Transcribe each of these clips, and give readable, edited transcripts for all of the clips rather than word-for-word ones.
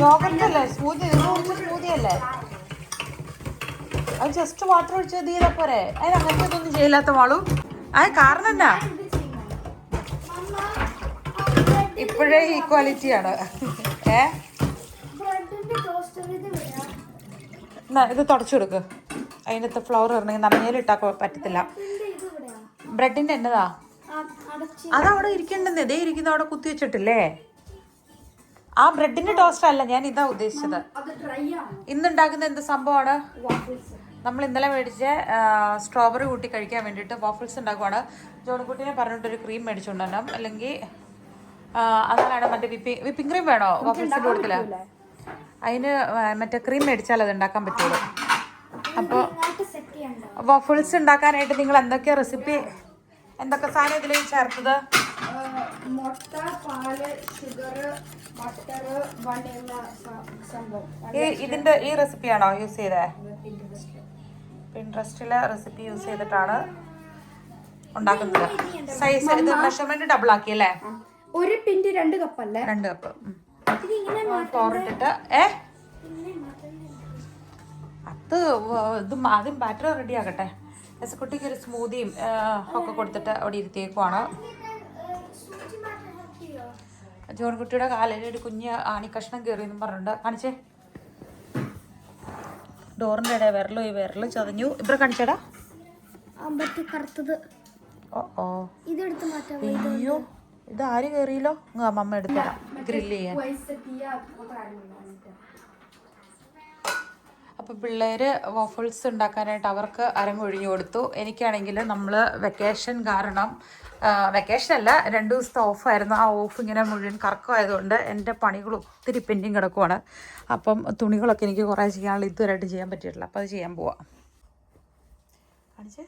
Yoghurt അല്ലേ smoothie? നിങ്ങൾ കുടിച്ച സ്മൂത്തി അല്ലേ? അത് ജസ്റ്റ് വാട്ടർ ഒഴിച്ച് തീരെ പോരെ? അതിന് അങ്ങനത്തെ ഒന്നും ചെയ്യില്ലാത്ത വാളു. അത് കാരണം എന്നാ ഇപ്പോഴേ ഈക്വാലിറ്റിയാണ്. ഇത് തുടച്ചു കൊടുക്ക്. അതിനകത്ത് ഫ്ലവർ ഇറങ്ങി നനഞ്ഞേലിട്ടാ പറ്റത്തില്ല. ബ്രെഡിന്റെ എന്നതാ അതവിടെ ഇരിക്കണ്ടെന്ന്. ഇതേ ഇരിക്കുന്ന അവിടെ കുത്തി വെച്ചിട്ടില്ലേ? ആ ബ്രെഡിന്റെ ടോസ്റ്റ് അല്ല, ഞാൻ ഇതാ ഉദ്ദേശിച്ചത്. ഇന്നുണ്ടാക്കുന്ന എന്ത് സംഭവമാണ്? നമ്മൾ ഇന്നലെ മേടിച്ച സ്ട്രോബെറി കൂട്ടി കഴിക്കാൻ വേണ്ടിയിട്ട് വാഫിൾസ് ഉണ്ടാക്കുവാണ്. ജോണിക്കുട്ടിനെ പറഞ്ഞിട്ടൊരു ക്രീം മേടിച്ചുകൊണ്ടുവരണം, അല്ലെങ്കിൽ അതാണ് മറ്റേ വിപ്പിംഗ് ക്രീം വേണോ വാഫിൾസിൻ്റെ കൂട്ടത്തില്? അതിന് മറ്റേ ക്രീം മേടിച്ചാൽ അത് ഉണ്ടാക്കാൻ പറ്റുള്ളൂ. അപ്പോൾ വാഫിൾസ് ഉണ്ടാക്കാനായിട്ട് നിങ്ങൾ എന്തൊക്കെയാ റെസിപ്പി, എന്തൊക്കെ സാധനം ഇതിൽ ചേർത്തത്? മുട്ട, പാല്, ഷുഗർ, ബട്ടർ, വനില സംഭവം. ഇതിന്റെ ഈ റെസിപ്പിയാണോ യൂസ് ചെയ്തത്? പിൻട്രസ്റ്റിലെ റെസിപ്പി യൂസ് ചെയ്തിട്ടാണ് ഉണ്ടാക്കുന്നത്. സൈസ് ഇത് മെഷർമെന്റ് ഡബിൾ ആക്കി അല്ലേ? ഒരു പിന്റ് 2 കപ്പ് അല്ലേ? 2 കപ്പ് തോറിട്ടിട്ട് അത് ഇത് ആദ്യം ബാറ്റർ റെഡി ആക്കട്ടെ. എസക്കുട്ടിക്ക് ഒരു സ്മൂതിയും ഒക്കെ കൊടുത്തിട്ട് അവിടെ ഇരുത്തിയേക്കുവാണ്. ജോൺകുട്ടിയുടെ കാലിൽ ഒരു കുഞ്ഞ് ആണിക്കഷ്ണം കയറിയെന്നും പറഞ്ഞിട്ടുണ്ട്. കാണിച്ചേ, ഡോറിൻ്റെ ഇടയിൽ വിരല് ചതഞ്ഞു. ഇവിടെ കാണിച്ചേടാ. ഓ അയ്യോ, ഇത് ആര് കയറിയല്ലോ? അമ്മ എടുത്തരാം ഗ്രില്ല് ചെയ്യാൻ. അപ്പോൾ പിള്ളേര് വോഫിൾസ് ഉണ്ടാക്കാനായിട്ട് അവർക്ക് അരങ്ങൊഴിഞ്ഞു കൊടുത്തു. എനിക്കാണെങ്കിൽ നമ്മൾ വെക്കേഷൻ കാരണം, വെക്കേഷനല്ല 2 ദിവസത്തെ ഓഫായിരുന്നു. ആ ഓഫ് ഇങ്ങനെ മുഴുവൻ കറക്കമായതുകൊണ്ട് എൻ്റെ പണികൾ ഒത്തിരി പെൻഡിങ് കിടക്കുവാണ്. അപ്പം തുണികളൊക്കെ എനിക്ക് കുറേ ചെയ്യാനുള്ള ഇതുവരെയായിട്ട് ചെയ്യാൻ പറ്റിയിട്ടില്ല. അപ്പോൾ അത് ചെയ്യാൻ പോവാം. കാണിച്ചേ,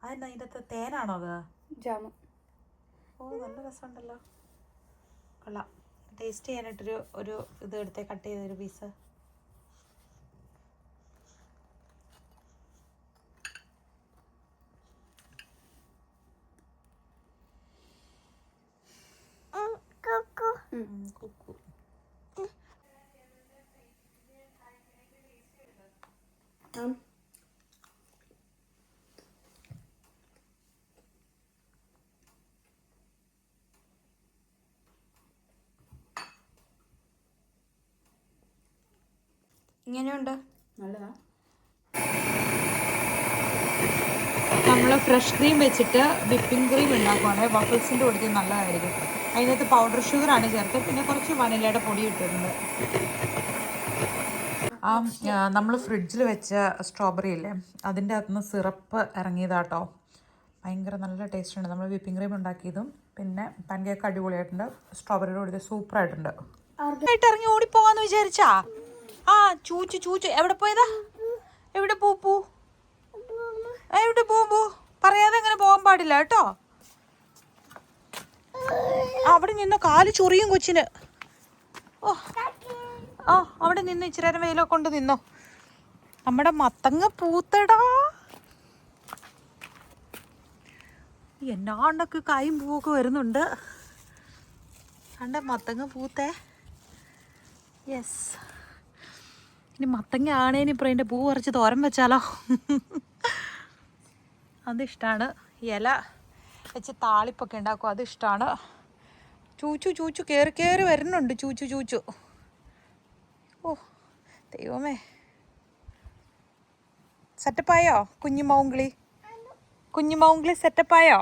അതെന്നാ ഇതിൻ്റെ തേനാണോ അത്? ജാമു. ഓ നല്ല രസമുണ്ടല്ലോ, കൊള്ളാം. ടേസ്റ്റ് ചെയ്യാനായിട്ടൊരു ഇത് എടുത്തേ, കട്ട് ചെയ്തൊരു പീസ്. കുക്കു ഇങ്ങനെയുണ്ട്. നല്ലതാ. നമ്മൾ ഫ്രഷ് ക്രീം വെച്ചിട്ട് വിപ്പിംഗ് ക്രീം ഉണ്ടാക്കുവാണെങ്കിൽ വഫിൾസിൻ്റെ കൊടുത്ത് നല്ലതായിരിക്കും. അതിനകത്ത് പൗഡർ ഷുഗറാണ് ചേർത്ത്, പിന്നെ കുറച്ച് വനിലയുടെ പൊടി ഇട്ടിട്ടുണ്ട്. നമ്മൾ ഫ്രിഡ്ജിൽ വെച്ച സ്ട്രോബെറി ഇല്ലേ, അതിൻ്റെ അകത്തുനിന്ന് സിറപ്പ് ഇറങ്ങിയതാട്ടോ. ഭയങ്കര നല്ല ടേസ്റ്റുണ്ട്. നമ്മൾ വിപ്പിംഗ് ക്രീം ഉണ്ടാക്കിയതും പിന്നെ പാൻകേക്ക് അടിപൊളിയായിട്ടുണ്ട്. സ്ട്രോബെറിയുടെ കൂടി സൂപ്പറായിട്ടുണ്ട്. ഇറങ്ങി ഓടിപ്പോകാന്ന് വിചാരിച്ചാ? ചൂച്ചു എവിടെ പോയതാ? എവിടെ പൂ എവിടെ പൂ പറയാതെ അങ്ങനെ പോകാൻ പാടില്ല കേട്ടോ. അവിടെ നിന്ന് കാല് ചൊറിയും കൊച്ചിന്. അവിടെ നിന്ന് ഇച്ചിരി നേരം വെയിലൊക്കെ കൊണ്ട് നിന്നോ. നമ്മുടെ മത്തങ്ങ പൂത്തടാ. എന്നാണ്ടൊക്കെ കായും പൂവൊക്കെ വരുന്നുണ്ട്. കണ്ട മത്തങ്ങ പൂത്തേ. യെസ്, ഇനി മത്തങ്ങ ആണേന് ഇപ്പം അതിൻ്റെ പൂ പറിച്ച് തോരൻ വെച്ചാലോ? അതിഷ്ടമാണ്. ഇല വെച്ച് താളിപ്പൊക്കെ ഉണ്ടാക്കും, അതിഷ്ടമാണ്. ചൂച്ചു കയറി വരുന്നുണ്ട്. ചൂച്ചു. ഓ ദൈവമേ, സെറ്റപ്പായോ കുഞ്ഞു മൗംഗ്ലി സെറ്റപ്പായോ?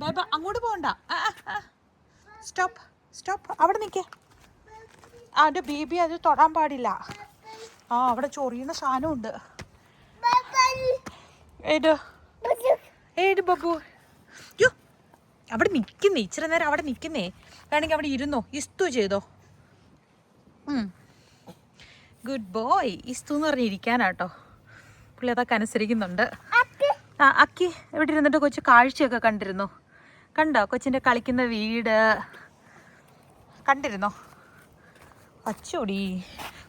ബേബ അങ്ങോട്ട് പോകണ്ട. സ്റ്റോപ്പ് അവിടെ നിൽക്കേ. അതിൻ്റെ ബേബി അത് തൊടാൻ പാടില്ല. അവിടെ ചൊറിയുന്ന സാധനമുണ്ട്. ഏത് ബബു? യോ, അവിടെ നിൽക്കുന്നേ, ഇച്ചിരി നേരം അവിടെ നിൽക്കുന്നേ. വേണമെങ്കിൽ അവിടെ ഇരുന്നോ, ഇസ്തു ചെയ്തോ. Good boy. ഇസ്തു എന്ന് പറഞ്ഞിരിക്കാനാട്ടോ. പുള്ളി അതൊക്കെ അനുസരിക്കുന്നുണ്ട്. അക്കി ഇവിടെ ഇരുന്നിട്ട് കൊച്ചു കാഴ്ചയൊക്കെ കണ്ടിരുന്നു. കണ്ടോ കൊച്ചിൻ്റെ കളിക്കുന്ന വീട് കണ്ടിരുന്നോ? അച്ചോടി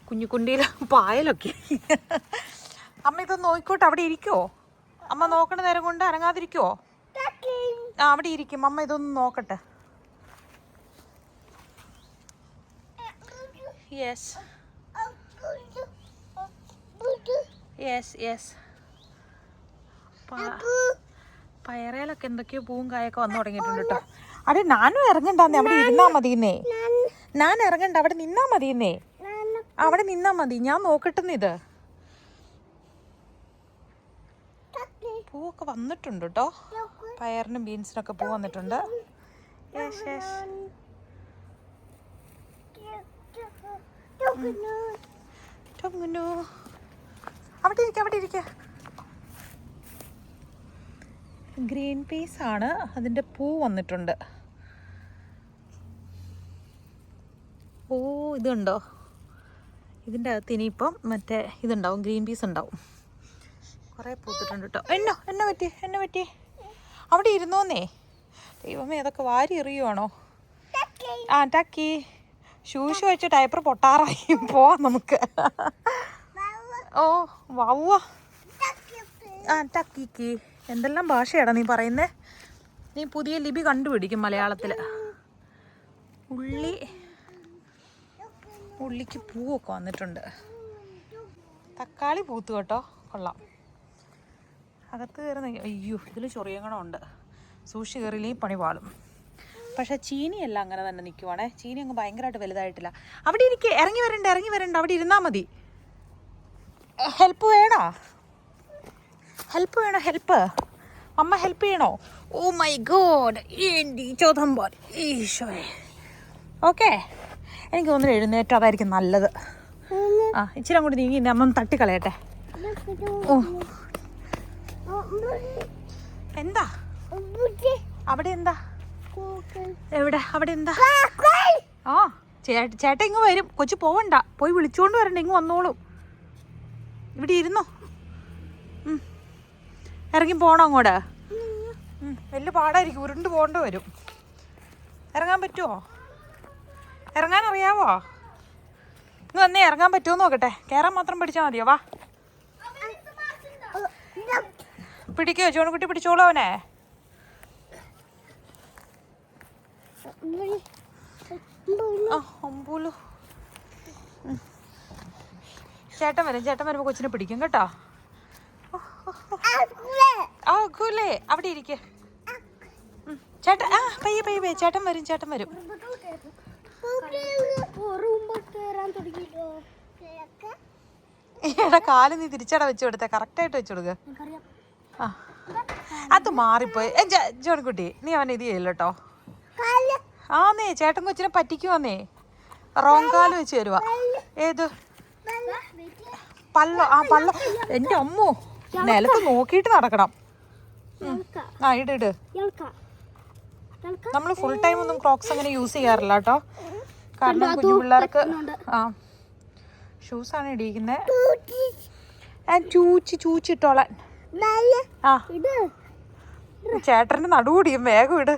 കുഞ്ഞിക്കുണ്ടിയിൽ പായലൊക്കെ. അമ്മ ഇതൊന്ന് നോക്കിക്കോട്ടെ, അവിടെ ഇരിക്കുവോ? അമ്മ നോക്കണ നേരം കൊണ്ട് അനങ്ങാതിരിക്കുവോ? അവിടെ ഇരിക്കും. അമ്മ ഇതൊന്ന് നോക്കട്ടെ. Yes yes yes. പയറയിലൊക്കെ എന്തൊക്കെയോ പൂവും കായൊക്കെ വന്നു തുടങ്ങിയിട്ടുണ്ട് കേട്ടോ. അവിടെ ഞാനും ഇറങ്ങണ്ടാന്നേ, അവിടെ ഇരുന്നാ മതിയെന്നേ. ഞാൻ ഇറങ്ങണ്ട, അവിടെ നിന്നാ മതിയെന്നേ. അവിടെ നിന്നാ മതി, ഞാൻ നോക്കട്ടെന്ന്. ഇത് പൂവൊക്കെ വന്നിട്ടുണ്ട് കേട്ടോ. പയറിനും ബീൻസിനൊക്കെ പൂ വന്നിട്ടുണ്ട്. Yes yes. അവിടെ ഇരിക്ക, അവിടെ ഇരിക്ക. ഗ്രീൻ പീസ് ആണ്, അതിൻ്റെ പൂ വന്നിട്ടുണ്ട്. ഓ ഇതുണ്ടോ, ഇതിൻ്റെ അകത്ത് ഇനിയിപ്പം മറ്റേ ഇതുണ്ടാവും, ഗ്രീൻ പീസ് ഉണ്ടാവും. കുറേ പൂത്തിട്ടുണ്ട് കേട്ടോ. എന്നെ പറ്റി അവിടെ ഇരുന്നോന്നേ. ദൈവമേ, അതൊക്കെ വാരി എറിയുവാണോ? ആ ടക്കി ഷൂസ് വെച്ച് ഡയപ്പർ പൊട്ടാറായി. പോവാം നമുക്ക്. ഓ വവ്വ. ആ ടക്കിക്ക് എന്തെല്ലാം ഭാഷയാടാ നീ പറയുന്നേ? നീ പുതിയ ലിപി കണ്ടുപിടിക്കും മലയാളത്തിൽ. ഉള്ളിക്ക് പൂവൊക്കെ വന്നിട്ടുണ്ട്. തക്കാളി പൂത്തു കേട്ടോ, കൊള്ളാം. അകത്ത് കയറുന്ന അയ്യോ, ഇതിൽ ചൊറിയങ്ങളുണ്ട്. സൂക്ഷി കയറിയില്ലെങ്കിൽ പണി പാളും. പക്ഷെ ചീനിയെല്ലാം അങ്ങനെ തന്നെ നിൽക്കുവാണേ. ചീനി അങ്ങ് ഭയങ്കരമായിട്ട് വലുതായിട്ടില്ല. അവിടെ ഇരിക്കുക, ഇറങ്ങി വരണ്ട, അവിടെ ഇരുന്നാൽ മതി. ഹെൽപ്പ് വേണോ? ഹെൽപ്പ് അമ്മ ഹെൽപ്പ് ചെയ്യണോ? ഓ മൈ ഗോഡ്, ചോദമ്പോൾ ഈശോയെ. ഓക്കെ, എനിക്ക് തോന്നുന്നു എഴുന്നേറ്റ് അതായിരിക്കും നല്ലത്. ആ ഇച്ചിരി അങ്ങോട്ട് നീങ്ങി അമ്മ തട്ടിക്കളയട്ടെ. ഓ എന്താ അവിടെ? എന്താ എവിടെ? അവിടെ എന്താ? ആ ചേട്ടൻ ഇങ്ങ് വരും. കൊച്ചു പോവണ്ട, പോയി വിളിച്ചോണ്ട് വരണ്ട, ഇങ്ങ് വന്നോളൂ. ഇവിടെ ഇരുന്നോ. ഇറങ്ങി പോണോ അങ്ങോട്ട്? വലിയ പാടായിരിക്കും, ഉരുണ്ട് പോകേണ്ടി വരും. ഇറങ്ങാൻ പറ്റുമോ? ഇറങ്ങാൻ അറിയാവോ? ഇങ്ങ് വന്നേ, ഇറങ്ങാൻ പറ്റുമോ നോക്കട്ടെ. കയറാൻ മാത്രം പിടിച്ചാൽ മതിയോ? വാ പിടിക്കോ, ചോണക്കുട്ടി പിടിച്ചോളൂ അവനെ. ചേട്ടൻ വരുമ്പോ കൊച്ചിനെ പിടിക്കും കേട്ടോ. അവിടെ ഇരിക്ക ചേട്ടൻ. ആ പയ്യെ ചേട്ടൻ വരും. എടാ കാല് നീ തിരിച്ചട വെച്ചു കൊടുത്തേ, കറക്റ്റായിട്ട് വെച്ചു കൊടുക്ക. ആ അത് മാറിപ്പോയി. ജോൺകുട്ടി നീ അവനെ ഇത് ചെയ്യില്ല കേട്ടോ. ആന്നേ, ചേട്ടൻ കൊച്ചിനെ പറ്റിക്കുവന്നേ. റോങ് കാല് വെച്ച് തരുവാ. ഏത് പല്ലോ? ആ പല്ലോ. എൻ്റെ അമ്മോ, നിലത്ത് നോക്കിയിട്ട് നടക്കണം. ആ ഇട്. നമ്മൾ ഫുൾ ടൈം ഒന്നും ക്രോക്സ് അങ്ങനെ യൂസ് ചെയ്യാറില്ല കേട്ടോ. കാരണം കുഞ്ഞു പിള്ളേർക്ക് ഷൂസാണ് ഇടിക്കുന്നത്. ചൂച്ചിട്ടോളാൻ. ആ ചേട്ടൻ്റെ നടുകൂടിയും വേഗം ഇട്.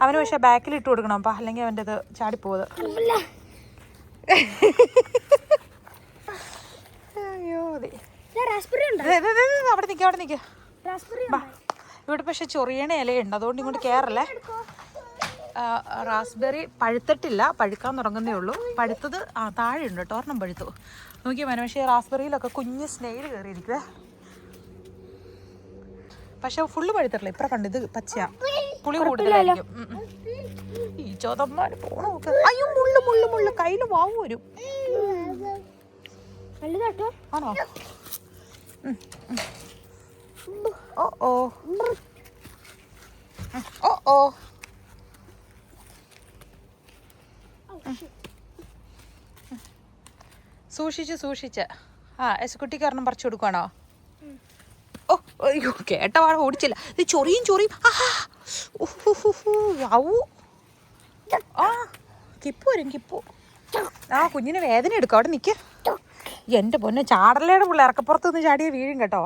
അവന് പക്ഷെ ബാക്കിൽ ഇട്ട് കൊടുക്കണം, അപ്പം അല്ലെങ്കിൽ അവൻ്റെ ഇത് ചാടിപ്പോത്. അയ്യോ അവിടെ നിൽക്കുക. ഇവിടെ പക്ഷെ ചൊറിയണ ഇലയുണ്ട്, അതുകൊണ്ട് ഇങ്ങോട്ട് കയറല്ലേ. റാസ്ബെറി പഴുത്തിട്ടില്ല, പഴുക്കാൻ തുടങ്ങുന്നേ ഉള്ളൂ. പഴുത്തത് താഴെ ഉണ്ട് കേട്ടോ, ഒരെണ്ണം പഴുത്തു. നോക്കിയാൽ മതി. പക്ഷേ റാസ്ബെറിയിലൊക്കെ കുഞ്ഞ് സ്നെയിൽ കയറിയിരിക്കുവേ. പക്ഷെ ഫുള്ള് പഴുത്തിട്ടില്ല. ഇപ്പഴ കണ്ട് ഇത് പച്ചയാ, പുളി കൂടുതലായിരിക്കും. ഈ ചോദന്മാര് പോണോ? അയ്യോ മുള്ളു കയ്യില് വാവ് വരും. ആണോ? ഓ സൂക്ഷിച്ച്. ആ എസ്കുട്ടിക്ക് ഒരെണ്ണം പറിച്ചു കൊടുക്കുവാണോ? ഓ അയ്യോ, കേട്ട വാഴ ഓടിച്ചില്ല. ഇത് ചൊറിയും. ആ കിപ്പു. ആ കുഞ്ഞിന് വേദന എടുക്കും. അവിടെ നിൽക്ക. എൻ്റെ പൊന്നെ, ചാടലയുടെ പിള്ളേർ ഇറക്കപ്പുറത്ത് നിന്ന് ചാടിയ വീഴും കേട്ടോ.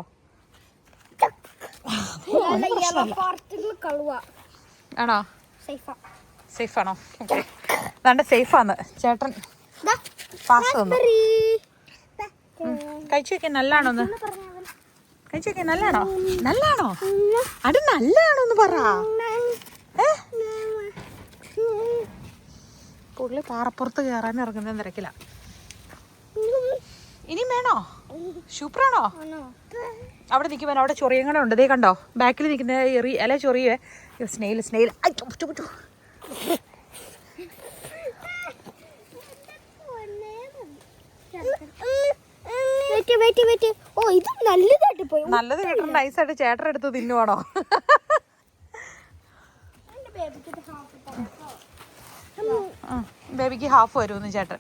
ആണോ? സേഫാണോ? ഓക്കെ, അതാണ്ട് സേഫാന്ന്. ചേട്ടൻ പാസ് തന്നു. കഴിച്ചു വെക്കാൻ നല്ലതാണോന്ന്? കഴിച്ചു വെക്കാൻ നല്ലതാണോ? അത് നല്ലതാണോന്ന് പറ. പുള്ളി പാറപ്പുറത്ത് കയറാൻ ഇറങ്ങുന്ന തിരക്കില്ല. ഇനിയും വേണോ? സൂപ്പറാണോ? അവിടെ നിൽക്കുമ്പോൾ അവിടെ ചൊറിയും കൂടെ ഉണ്ട്. ഇതേ കണ്ടോ ബാക്കിൽ നിൽക്കുന്ന അല്ലെ ചൊറിയേ. സ്നെയിൽ സ്നെയിൽ നല്ലത് കേട്ടോ. നൈസായിട്ട് ചേട്ടൻ എടുത്ത് തിന്നുവാണോ? ബേബിക്ക് ഹാഫ് വരുമെന്ന് ചേട്ടൻ.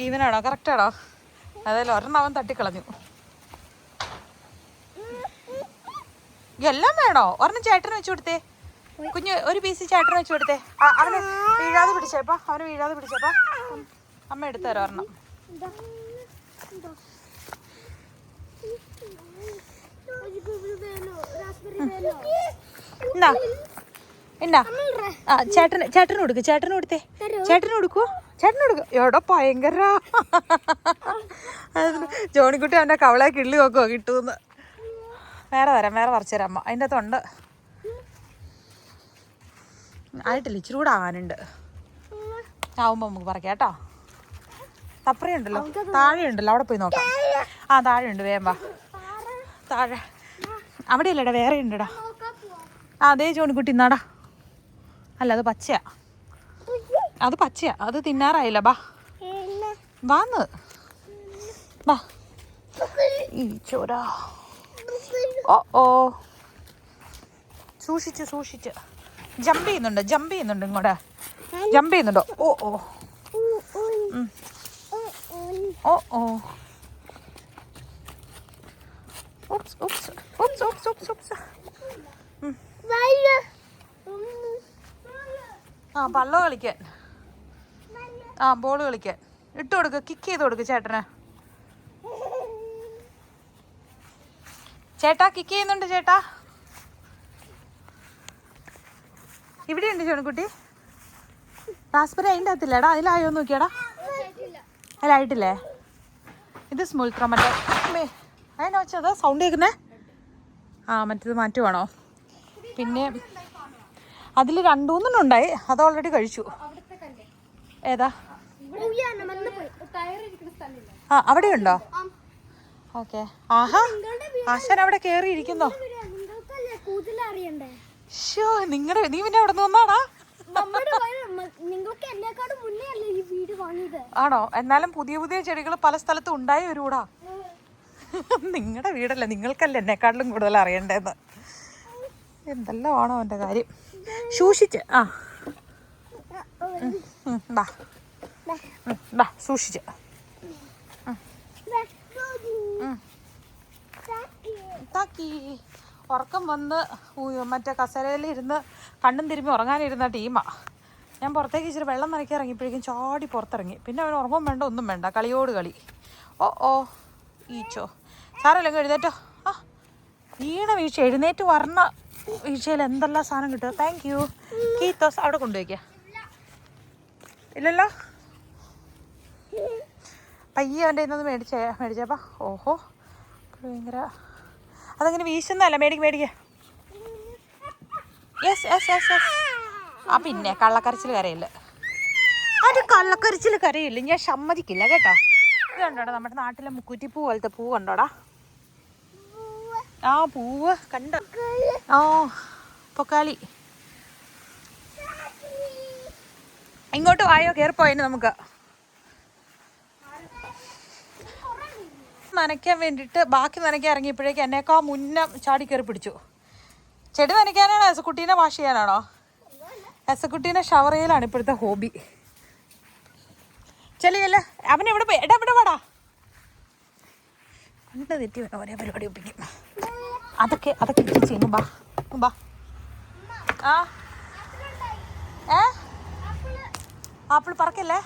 ഈവനാണോ? കറക്റ്റാണോ? അതല്ല ഒരെണ്ണം അവൻ തട്ടിക്കളഞ്ഞു. എല്ലാം വേണോ? ഒരെണ്ണം ചേട്ടന് വെച്ചു കൊടുത്തേ. കുഞ്ഞ് ഒരു പീസ് ചേട്ടന് വെച്ചു കൊടുത്തേ. അവന് വീഴാതെ പിടിച്ചേപ്പാ. അവന് വീഴാതെ പിടിച്ചേപ്പാ. അമ്മ എടുത്തു തരാം ഒരെണ്ണം. എന്നാ എന്നാ ചേട്ടന് കൊടുക്ക്. ചേട്ടന് കൊടുത്തേ. ചേട്ടന് കൊടുക്കൂ. ചേട്ടന് കൊടുക്കും. എവിടെ ഭയങ്കര ജോണിക്കുട്ടി അവൻ്റെ കവളെ കിള്ളി നോക്കുവോ കിട്ടൂന്ന്. വേറെ തരാം, വേറെ പറിച്ചു തരാം അമ്മ. അതിൻ്റെ അകത്തുണ്ട്. ആയിട്ടില്ല, ഇച്ചിരി കൂടെ ആവാനുണ്ട്. ആവുമ്പോൾ നമുക്ക് പറിക്കാം കേട്ടോ. തപ്പറയുണ്ടല്ലോ, താഴെയുണ്ടല്ലോ, അവിടെ പോയി നോക്കാം. താഴെയുണ്ട്, വേഗം വാ. താഴെ അവിടെ അല്ലേടാ, വേറെ ഉണ്ടടാ. അതേ ജോണിക്കുട്ടി ഇന്നാടാ. അല്ല അത് പച്ചയാ, അത് പച്ചയാ, അത് തിന്നാറായില്ല. ബാ വാന്ന് ബാ. ഈ ചോരാ. ഓ സൂക്ഷിച്ച് സൂക്ഷിച്ച്. ജമ്പ് ചെയ്യുന്നുണ്ട് ഇങ്ങോട്ട്. ജമ്പ് ചെയ്യുന്നുണ്ടോ? ഓ പല്ലോ കളിക്കാൻ. ബോൾ കളിക്കാൻ ഇട്ട് കൊടുക്ക്. കിക്ക് ചെയ്ത് കൊടുക്ക് ചേട്ടന്. ചേട്ടാ കിക്ക് ചെയ്യുന്നുണ്ട് ചേട്ടാ. ഇവിടെ ഉണ്ട് ചോണക്കുട്ടി. റാസ്ബെറി അതിൻ്റെ അകത്തില്ലേടാ? അതിലായോ നോക്കിയാടാ? അതിലായിട്ടില്ലേ? ഇത് സ്മൂൾ ത്രോ. മറ്റേ അതിനാ വെച്ചത് സൗണ്ട് കേൾക്കുന്നേ. മറ്റേത് മാറ്റുവാണോ? പിന്നെ അതിൽ 2-3 ഉണ്ടായി. അത് ഓൾറെഡി കഴിച്ചു. ഏതാ? അവിടെ ഉണ്ടോ? ഓക്കെ. ആഹാ, ആശാൻ അവിടെ കേറി ഇരിക്കുന്നോ? നീ പിന്നെ അവിടെ നിന്ന് വന്നാടാ? ആണോ? എന്നാലും പുതിയ പുതിയ ചെടികൾ പല സ്ഥലത്തും ഉണ്ടായി വരൂടാ. നിങ്ങളുടെ വീടല്ലേ, നിങ്ങൾക്കല്ലേ എന്നെക്കാട്ടിലും കൂടുതൽ അറിയണ്ടേന്ന്. എന്തെല്ലാം ആണോ അവൻ്റെ കാര്യം. സൂക്ഷിച്ച്. ബാ സൂക്ഷിച്ച്. ഉറക്കം വന്ന് മറ്റേ കസേരയിലിരുന്ന് കണ്ണും തിരുമ്പി ഉറങ്ങാനിരുന്ന ടീമാ. ഞാൻ പുറത്തേക്ക് ഇച്ചിരി വെള്ളം നനയ്ക്കാൻ ഇറങ്ങിയപ്പോഴേക്കും ചാടി പുറത്തിറങ്ങി. പിന്നെ അവൻ ഉറങ്ങും വേണ്ട, ഒന്നും വേണ്ട, കളിയോട് കളി. ഓ ഈച്ചോ. സാരമില്ലെങ്കിൽ എഴുന്നേറ്റോ. വീഴ്ച എഴുന്നേറ്റ് വരണ വീഴ്ചയിൽ എന്തെല്ലാം സാധനം കിട്ടുക. Thank you. കീത്തോസ് അവിടെ കൊണ്ടുവയ്ക്കുക. ഇല്ലല്ലോ, പയ്യെ അവൻ്റെ ഇന്നത് മേടിച്ചേപ്പാ. ഓഹോ ഭയങ്കര. അതങ്ങനെ വീശുന്നതല്ല. മേടിക്കുക. യെസ്. പിന്നെ കള്ളക്കരച്ചിൽ കരയില്ല. അത് കള്ളക്കരച്ചിൽ കരയില്ല, ഞാൻ സമ്മതിക്കില്ല കേട്ടോ. ഇത് കണ്ടോടാ, നമ്മുടെ നാട്ടിലെ മുക്കുറ്റിപ്പൂ പോലത്തെ പൂ കണ്ടോടാ. പൂവ് കണ്ടോ? പൊക്കാളി. ഇങ്ങോട്ട് വായോ, കയറിപ്പോയതിന് നമുക്ക് നനയ്ക്കാൻ വേണ്ടിയിട്ട്. ബാക്കി നനയ്ക്കാൻ ഇറങ്ങിയപ്പോഴേക്കും എന്നേക്കാ മുന്നേ ചാടി കയറി പിടിച്ചു. ചെടി നനയ്ക്കാനാണോ എസക്കുട്ടീനെ വാഷ് ചെയ്യാനാണോ? എസക്കുട്ടീനെ ഷവർ ചെയ്യലാണ് ഇപ്പോഴത്തെ ഹോബി. ചെല്ലിയല്ലേ അവൻ എവിടെ പോയി? എവിടെ വാടാ. കണ്ട് തെറ്റി ഒരേ പരിപാടി ഒപ്പിക്കും. അതൊക്കെ ചെയ്യും. ബാ. ആപ്പിൾ പറക്കല്ലേ.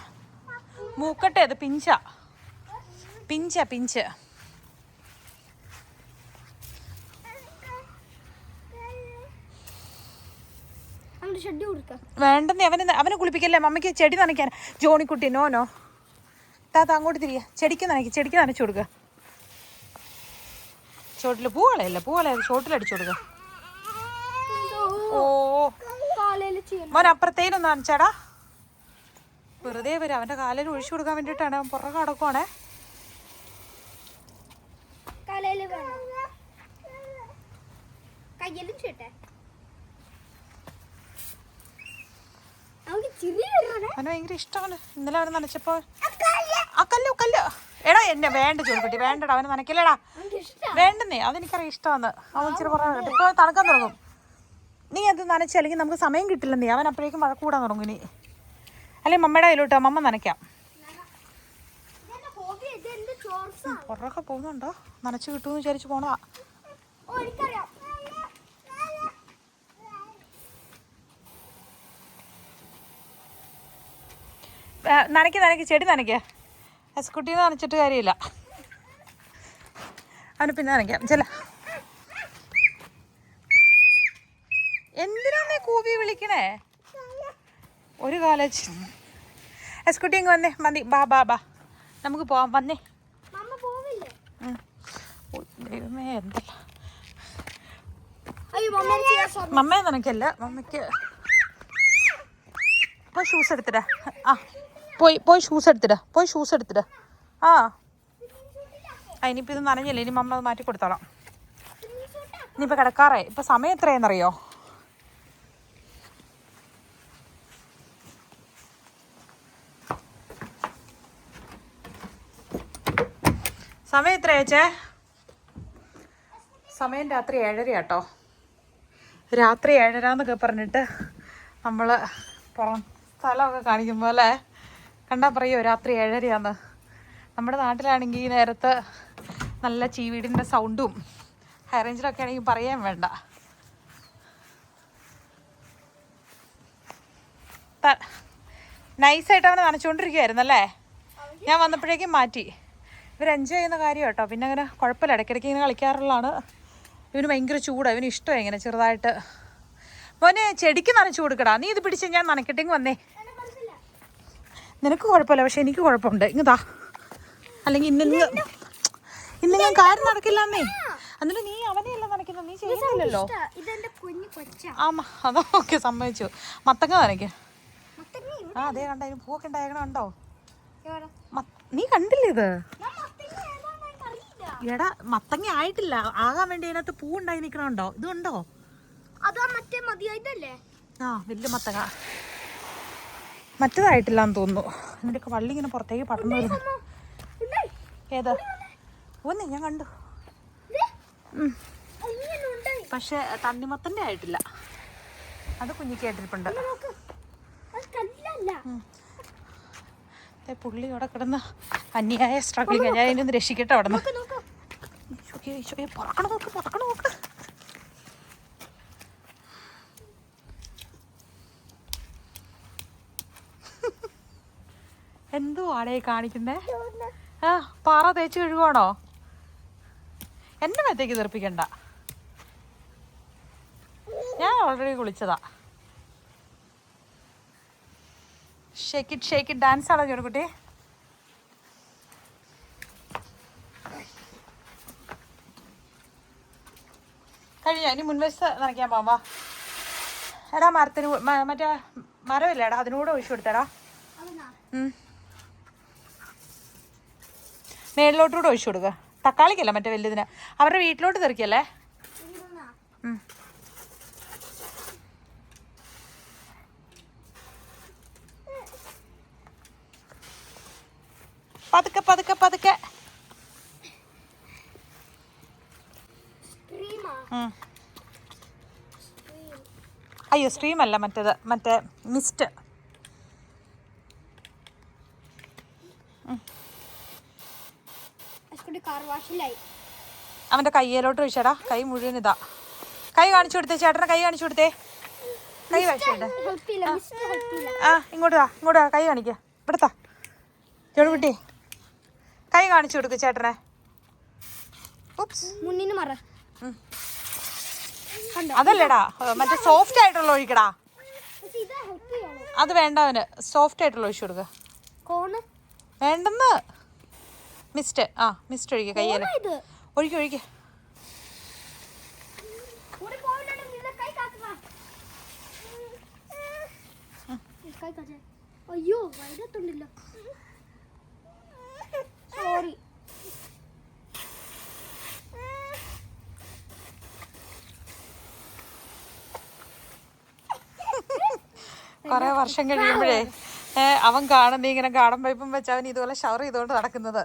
മൂക്കട്ടെ, അത് പിഞ്ച്. വേണ്ടെന്നേ. അവനെ കുളിപ്പിക്കല്ലേ. മമ്മിക്ക് ചെടി നനയ്ക്കാൻ. ജോണിക്കുട്ടി നോ. അങ്ങോട്ട് തിരികെ. ചെടിക്ക് നനച്ചു കൊടുക്കുക. ചോട്ടിൽ പൂവളയല്ലേ, ചോട്ടിലടിച്ചു കൊടുക്കുക. മോൻ അപ്പുറത്തേനൊന്ന് കാണിച്ചാടാ. വെറുതെ വരും, അവൻ്റെ കാലിൽ ഒഴിച്ചു കൊടുക്കാൻ വേണ്ടിയിട്ടാണ്. അവൻ പുറകെ കിടക്കുവാണേ. അവന് ഭയങ്കര ഇഷ്ടമാണ്. ഇന്നലെ അവന് നനച്ചപ്പോ ആ കല്ല് എടാ എന്നെ വേണ്ട ചൂടുകുട്ടി, വേണ്ടടാ അവന് നനക്കില്ലടാ, വേണ്ടെന്നേ. അതെനിക്കറിയാം ഇഷ്ടമാണ്. അവൻ ഇച്ചിരി കുറേ ഇപ്പോൾ തണുക്കാൻ തുടങ്ങും. നീ അത് നനച്ച്, അല്ലെങ്കിൽ നമുക്ക് സമയം കിട്ടില്ല. നീ അവൻ അപ്പോഴേക്കും മഴ കൂടാൻ തുടങ്ങും. ഇനി അല്ലെങ്കിൽ മമ്മയുടെ കയ്യിലോട്ടോ, മമ്മ നനയ്ക്കാം. പുറകെ പോകുന്നുണ്ടോ? നനച്ച് കിട്ടുമെന്ന് വിചാരിച്ച് പോണതാ. നനയ്ക്ക് ചെടി നനയ്ക്കുക. എസ്കുട്ടീന്ന് നനച്ചിട്ട് കാര്യമില്ല. അവന് പിന്നെ നനയ്ക്കാം. ചില എന്തിനാന്നേ കൂവി വിളിക്കണേ? ഒരു കാലം എസ്കുട്ടി ഇങ്ങ് വന്നേ. മതി, ബാ ബാ ബാ, നമുക്ക് പോവാം. വന്നേ. ദൈവമേ എന്തല്ല. മമ്മയെ നനയ്ക്കല്ല, മമ്മയ്ക്ക് പോയി ഷൂസ് എടുത്തിടാ. ആ പോയി ഷൂസ് എടുത്തിടാ. ആ ഇനിയിപ്പോൾ ഇത് നനഞ്ഞില്ല. ഇനി മമ്മ അത് മാറ്റി കൊടുത്തോളാം. ഇനിയിപ്പോൾ കിടക്കാറായി. ഇപ്പം സമയം എത്രയാണെന്നറിയോ? സമയം എത്രയാ ചേ? സമയം രാത്രി 7:30 കേട്ടോ. രാത്രി 7:30 എന്നൊക്കെ പറഞ്ഞിട്ട് നമ്മൾ പുറം സ്ഥലമൊക്കെ കാണിക്കുമ്പോൾ അല്ലേ, കണ്ടാൽ പറയുമോ രാത്രി 7:30 നമ്മുടെ നാട്ടിലാണെങ്കിൽ ഈ നേരത്ത് നല്ല ചീവീടിൻ്റെ സൗണ്ടും ഹൈ റേഞ്ചിലൊക്കെ ആണെങ്കിൽ പറയാൻ വേണ്ട. നൈസായിട്ട് അവനെ നനച്ചുകൊണ്ടിരിക്കുകയായിരുന്നല്ലേ. ഞാൻ വന്നപ്പോഴേക്കും മാറ്റി. ഇവർ എൻജോയ് ചെയ്യുന്ന കാര്യം കേട്ടോ. പിന്നെ അങ്ങനെ കുഴപ്പമില്ല, ഇടയ്ക്കിടയ്ക്ക് ഇങ്ങനെ കളിക്കാറുള്ളതാണ്. ഇവന് ഭയങ്കര ചൂടാണ്. ഇവന് ഇഷ്ടമാണ് ഇങ്ങനെ ചെറുതായിട്ട്. മോനെ ചെടിക്ക് നനച്ചു കൊടുക്കടാ. നീ ഇത് പിടിച്ച് ഞാൻ നനക്കട്ടെങ്കിൽ വന്നേ. നിനക്ക് കുഴപ്പമില്ല, പക്ഷെ എനിക്ക് കുഴപ്പമുണ്ട്. ഇങ്ങതാ, അല്ലെങ്കിൽ ഇന്ന് ഞാൻ കാര്യം നടക്കില്ലെന്നേ. എന്നിട്ട് നീ അവനെയല്ല നനയ്ക്കുന്നത്, നീ ചെയ്യുന്നില്ലല്ലോ. ആമാ അതോ ഓക്കെ, സമ്മതിച്ചു. മത്തങ്ങ നനയ്ക്ക്. ആ അതേ കണ്ട, അതിന് പൂവൊക്കെ ഉണ്ടാകണോ? നീ കണ്ടില്ലേ ഇത്? എടാ മത്തങ്ങ ആയിട്ടില്ല, ആകാൻ വേണ്ടി അതിനകത്ത് പൂ ഉണ്ടായി നിൽക്കണുണ്ടോ? ഇതുണ്ടോ? ആ വലിയ മത്തങ്ങ. മറ്റേതായിട്ടില്ലാന്ന് തോന്നുന്നു. എന്നിട്ടൊക്കെ വള്ളി ഇങ്ങനെ പുറത്തേക്ക് പടർന്നു വരുന്നു. ഏതാ? ഒന്നേ ഞാൻ കണ്ടു. പക്ഷെ തണ്ണിമത്തൻ്റെ ആയിട്ടില്ല. അത് കുഞ്ഞിക്കായിട്ടിരിപ്പുണ്ട്. പുള്ളി അവിടെ കിടന്ന് അന്യായ സ്ട്രഗിളിങ്. ഞാൻ അതിനൊന്ന് രക്ഷിക്കട്ടെ അവിടെ നിന്ന്. പറക്കണ നോക്ക്. എന്തോ ആടേ കാണിക്കുന്നേ? ആ പാറ തേച്ച് കഴുകുവാണോ? എന്റെ മേത്തേക്ക് തെറിപ്പിക്കണ്ട. ഞാൻ ഓൾറെഡി കുളിച്ചതാ. ഷേക്ക് ഇറ്റ് ഡാൻസ് ആണോ ചോടുകുട്ടി? കഴിഞ്ഞ ഇനി മുൻവശത്ത് നനയ്ക്കാൻ പോവാ. എടാ മരത്തിന് മറ്റേ മരമില്ല എടാ, അതിനൂടെ ഒഴിച്ചു കൊടുത്തടാ. മേളിലോട്ടൂടെ ഒഴിച്ചു കൊടുക്കുക. തക്കാളിക്കല്ല, മറ്റേ വലുതിന്. അവരുടെ വീട്ടിലോട്ട് തെറിക്കല്ലേ. പതുക്കെ. അയ്യോ സ്ട്രീം അല്ല, മറ്റേ മിസ്റ്റ്. അവന്റെ കയ്യിലോട്ട് ഒഴിച്ചടാ. കൈ മുഴുവൻ ഇതാ. കൈ കാണിച്ചു കൊടുത്തേ ചേട്ടനെ. കൈ കാണിച്ചു കൊടുത്തേ. കൈ കാണിച്ചോട്ടെ. ആ ഇങ്ങോട്ടാ കൈ കാണിക്ക. ഇവിടത്താ ചോടുകുട്ടി, കൈ കാണിച്ചു കൊടുക്ക് ചേട്ടനെ. അതല്ലേടാ, മറ്റേ സോഫ്റ്റ് ആയിട്ടുള്ള ഒഴിക്കടാ. അത് വേണ്ട, അവന് സോഫ്റ്റ് ആയിട്ടുള്ള ഒഴിച്ചു കൊടുക്ക. വേണ്ടെന്ന്. മിസ്റ്റ് ഒഴിക്കുക. കയ്യേല് ഒഴിക്ക. അയ്യോ വൈകത്തുണ്ടല്ലോ സോറി കുറെ വർഷം കഴിയുമ്പോഴേ അവൻ കാണുന്ന ഇങ്ങനെ ഗാർഡൻ പൈപ്പും വെച്ച് അവൻ ഇതുപോലെ ഷവർ ചെയ്തുകൊണ്ട് നടക്കുന്നത്.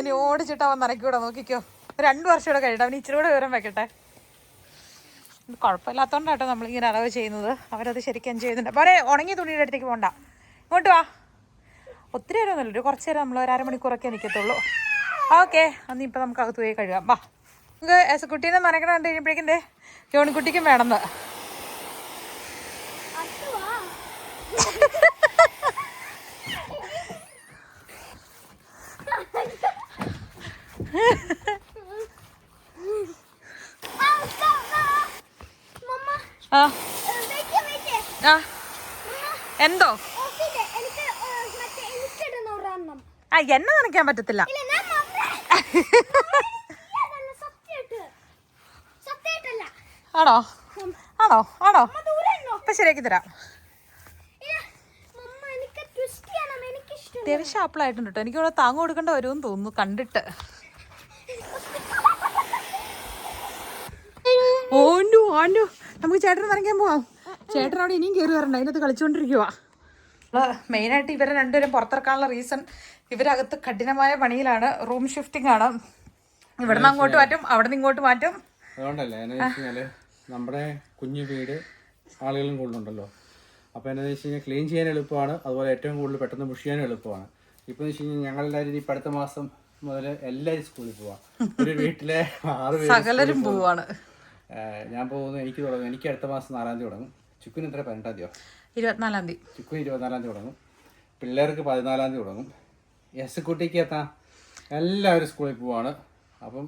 നീ ഓടിച്ചിട്ട് അവൻ നനയ്ക്കൂടെ നോക്കിക്കോ. 2 വർഷം കൂടെ കഴിയട്ടെ, അവൻ ഇച്ചിരി കൂടെ വിവരം വെക്കട്ടെ. കുഴപ്പമില്ലാത്തതുകൊണ്ടാട്ടോ നമ്മളിങ്ങനെ അളവ് ചെയ്യുന്നത്. അവരത് ശരിക്കും എൻജോയ് ചെയ്യുന്നുണ്ട്. അപ്പോൾ ഉണങ്ങിയ തുണിയുടെ അടുത്തേക്ക് പോകണ്ട, ഇങ്ങോട്ട് വാ. ഒത്തിരി നേരം ഒന്നുമില്ല, ഒരു കുറച്ച് നേരം നമ്മൾ 1/2 മണിക്കൂറൊക്കെ നിൽക്കത്തുള്ളൂ. ഓക്കെ, അന്ന് ഇപ്പം നമുക്ക് അകത്ത് പോയി കഴുകാം. വാ, നമുക്ക് എസക്കുട്ടീനെ നനയ്ക്കണം കണ്ടു കഴിഞ്ഞപ്പോഴേക്കും ജോണിക്കുട്ടിക്കും വേണമെന്ന്. എന്തോ എന്നെ നനയ്ക്കാൻ പറ്റത്തില്ല. ആണോ ആണോ ആണോ ഇപ്പൊ ശരിയാക്കി തരാം. അത്യാവശ്യം ആപ്പിളായിട്ടുണ്ട് കേട്ടോ. എനിക്കിവിടെ താങ്ങ് കൊടുക്കേണ്ട വരുമെന്ന് തോന്നുന്നു കണ്ടിട്ട്. ഓന്നു ഓന്നു നമുക്ക് ചേട്ടൻ നനയ്ക്കാൻ പോവാം. ചേട്ടൻ അവിടെ ഇനിയും കയറി വരണ്ട, അതിനകത്ത് കളിച്ചുകൊണ്ടിരിക്കുവാ. മെയിനായിട്ട് ഇവരെ രണ്ടുപേരും പുറത്തിറക്കാനുള്ള റീസൺ, ഇവരകത്ത് കഠിനമായ പണിയിലാണ്. റൂം ഷിഫ്റ്റിംഗ് ആണ്. ഇവിടെ നിന്ന് അങ്ങോട്ട് മാറ്റും, അവിടെ നിന്ന് ഇങ്ങോട്ട് മാറ്റും. അതുകൊണ്ടല്ലേ എന്താ വെച്ച് കഴിഞ്ഞാൽ നമ്മുടെ കുഞ്ഞു വീട് ആളുകളും കൂടുതലുണ്ടല്ലോ. അപ്പോൾ എന്താണെന്ന് വെച്ച് കഴിഞ്ഞാൽ ക്ലീൻ ചെയ്യാൻ എളുപ്പമാണ്, അതുപോലെ ഏറ്റവും കൂടുതൽ പെട്ടെന്ന് പുഷ് ചെയ്യാനും എളുപ്പമാണ്. ഇപ്പോൾ എന്ന് വെച്ച് കഴിഞ്ഞാൽ ഞങ്ങളെല്ലാവരും ഇപ്പം അടുത്ത മാസം മുതൽ എല്ലാവരും സ്കൂളിൽ പോവാം. ഒരു വീട്ടിലെ 6 പേര് സകലരും പോവാണ്. ഞാൻ പോകുന്നു, എനിക്ക് തുടങ്ങും. എനിക്ക് അടുത്ത മാസം 4-ാം തീയതി തുടങ്ങും. ചുക്കിന് എത്ര 18-ാം തീയതിയോ? 24-ാം തീയതി. ചുക്കിന് 24-ാം തീയതി തുടങ്ങും. പിള്ളേർക്ക് 14-ാം തീയതി തുടങ്ങും. കുട്ടിക്ക് എത്താം. എല്ലാവരും സ്കൂളിൽ പോവാണ്. അപ്പം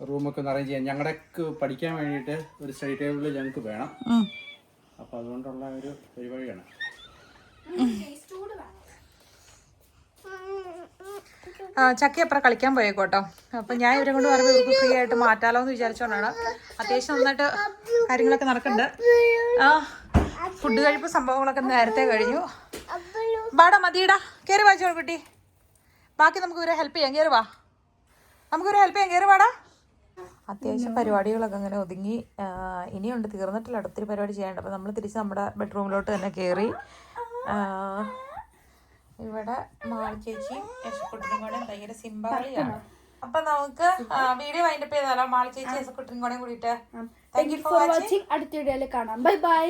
റൂമൊക്കെ ഒന്ന് അറേഞ്ച് ചെയ്യാൻ ഞങ്ങളുടെയൊക്കെ പഠിക്കാൻ വേണ്ടിയിട്ട് ഒരു സ്റ്റഡി ടേബിൾ ഞങ്ങൾക്ക് വേണം. അപ്പം അതുകൊണ്ടുള്ള ഒരു പരിപാടിയാണ്. ചക്കി അപ്പുറം കളിക്കാൻ പോയേക്കോട്ടോ. അപ്പം ഞാൻ ഇവരെ കൊണ്ട് പറയുമ്പോൾ ഇവർക്ക് ഫ്രീ ആയിട്ട് മാറ്റാലോ എന്ന് വിചാരിച്ചുകൊണ്ടാണ്. അത്യാവശ്യം നന്നായിട്ട് കാര്യങ്ങളൊക്കെ നടക്കുന്നുണ്ട്. ഫുഡ് കഴിപ്പ് സംഭവങ്ങളൊക്കെ നേരത്തെ കഴിഞ്ഞു. വാടാ മതിയിടാ, കയറി വാ ചോൺകുട്ടി. ബാക്കി നമുക്ക് ഇവരെ ഹെൽപ്പ് ചെയ്യാം. കയറി വാ, നമുക്കിവരെ ഹെൽപ്പ് ചെയ്യാം. കയറി വാടാ. അത്യാവശ്യം പരിപാടികളൊക്കെ അങ്ങനെ ഒതുങ്ങി. ഇനിയുണ്ട്, തീർന്നിട്ടില്ല, ഒത്തിരി പരിപാടി ചെയ്യാനുണ്ട്. അപ്പോൾ നമ്മൾ തിരിച്ച് നമ്മുടെ ബെഡ്റൂമിലോട്ട് തന്നെ കയറി. ഇവിടെ മാളി ചേച്ചിയും യശക്കുട്ടിനും കൂടെ ഭയങ്കര സിംബാളിയാണ്. അപ്പൊ നമുക്ക് വീഡിയോ വൈൻഡപ്പ് ചെയ്താലോ? മാളി ചേച്ചി യശക്കുട്ടിനും കൂടെ കൂടിയിട്ട്. Thank you for watching. അടുത്ത വീഡിയോയിൽ കാണാം. Bye bye.